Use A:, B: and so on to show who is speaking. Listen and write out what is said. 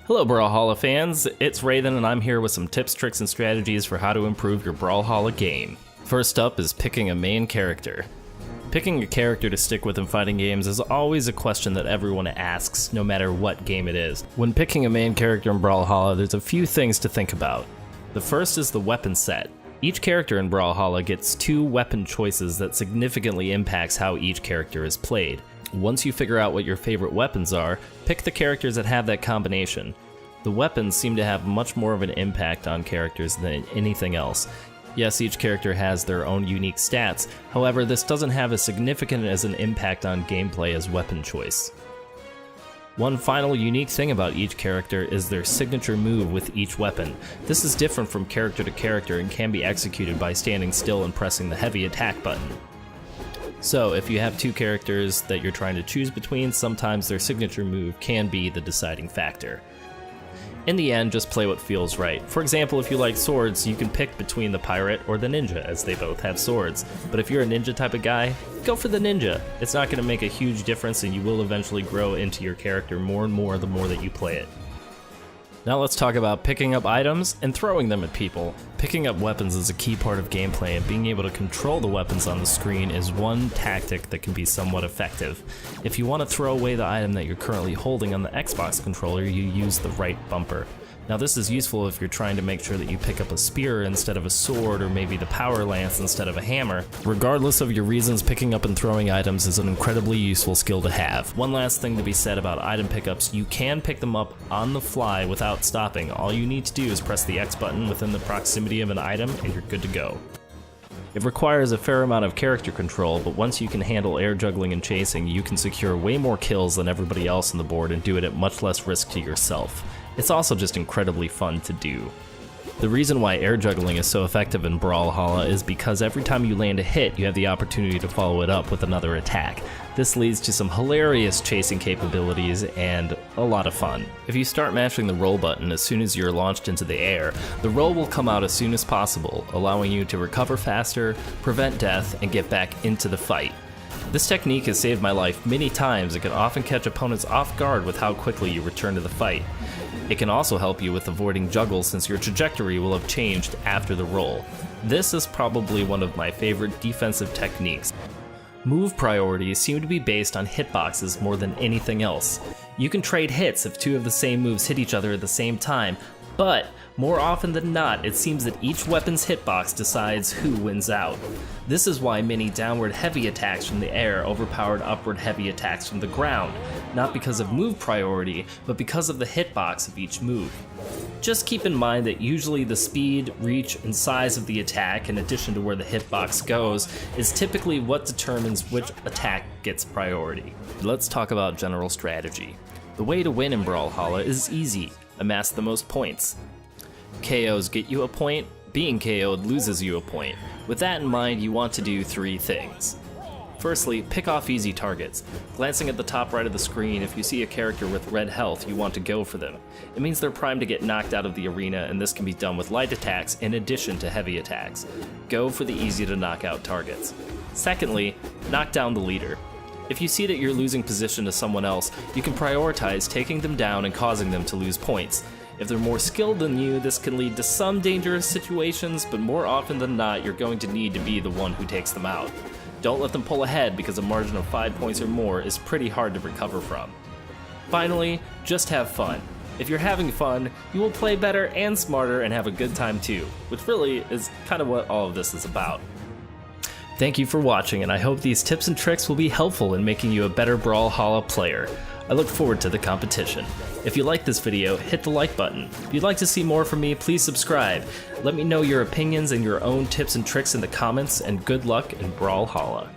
A: Hello Brawlhalla fans, it's Raiden and I'm here with some tips, tricks, and strategies for how to improve your Brawlhalla game. First up is picking a main character. Picking a character to stick with in fighting games is always a question that everyone asks, no matter what game it is. When picking a main character in Brawlhalla, there's a few things to think about. The first is the weapon set. Each character in Brawlhalla gets 2 weapon choices that significantly impacts how each character is played. Once you figure out what your favorite weapons are, pick the characters that have that combination. The weapons seem to have much more of an impact on characters than anything else. Yes, each character has their own unique stats, however this doesn't have as significant as an impact on gameplay as weapon choice. One final unique thing about each character is their signature move with each weapon. This is different from character to character and can be executed by standing still and pressing the heavy attack button. So, if you have 2 characters that you're trying to choose between, sometimes their signature move can be the deciding factor. In the end, just play what feels right. For example, if you like swords, you can pick between the pirate or the ninja, as they both have swords. But if you're a ninja type of guy, go for the ninja. It's not going to make a huge difference and you will eventually grow into your character more and more the more that you play it. Now let's talk about picking up items and throwing them at people. Picking up weapons is a key part of gameplay, and being able to control the weapons on the screen is one tactic that can be somewhat effective. If you want to throw away the item that you're currently holding on the Xbox controller, you use the right bumper. Now this is useful if you're trying to make sure that you pick up a spear instead of a sword, or maybe the power lance instead of a hammer. Regardless of your reasons, picking up and throwing items is an incredibly useful skill to have. One last thing to be said about item pickups: you can pick them up on the fly without stopping. All you need to do is press the X button within the proximity of an item and you're good to go. It requires a fair amount of character control, but once you can handle air juggling and chasing, you can secure way more kills than everybody else on the board and do it at much less risk to yourself. It's also just incredibly fun to do. The reason why air juggling is so effective in Brawlhalla is because every time you land a hit, you have the opportunity to follow it up with another attack. This leads to some hilarious chasing capabilities and a lot of fun. If you start mashing the roll button as soon as you're launched into the air, the roll will come out as soon as possible, allowing you to recover faster, prevent death, and get back into the fight. This technique has saved my life many times and can often catch opponents off guard with how quickly you return to the fight. It can also help you with avoiding juggles since your trajectory will have changed after the roll. This is probably one of my favorite defensive techniques. Move priorities seem to be based on hitboxes more than anything else. You can trade hits if 2 of the same moves hit each other at the same time, but more often than not, it seems that each weapon's hitbox decides who wins out. This is why many downward heavy attacks from the air overpowered upward heavy attacks from the ground, not because of move priority, but because of the hitbox of each move. Just keep in mind that usually the speed, reach, and size of the attack, in addition to where the hitbox goes, is typically what determines which attack gets priority. Let's talk about general strategy. The way to win in Brawlhalla is easy: amass the most points. KOs get you a point, being KO'd loses you a point. With that in mind, you want to do 3 things. Firstly, pick off easy targets. Glancing at the top right of the screen, if you see a character with red health, you want to go for them. It means they're primed to get knocked out of the arena, and this can be done with light attacks in addition to heavy attacks. Go for the easy to knock out targets. Secondly, knock down the leader. If you see that you're losing position to someone else, you can prioritize taking them down and causing them to lose points. If they're more skilled than you, this can lead to some dangerous situations, but more often than not, you're going to need to be the one who takes them out. Don't let them pull ahead, because a margin of 5 points or more is pretty hard to recover from. Finally, just have fun. If you're having fun, you will play better and smarter and have a good time too, which really is kind of what all of this is about. Thank you for watching, and I hope these tips and tricks will be helpful in making you a better Brawlhalla player. I look forward to the competition. If you like this video, hit the like button. If you'd like to see more from me, please subscribe. Let me know your opinions and your own tips and tricks in the comments, and good luck in Brawlhalla.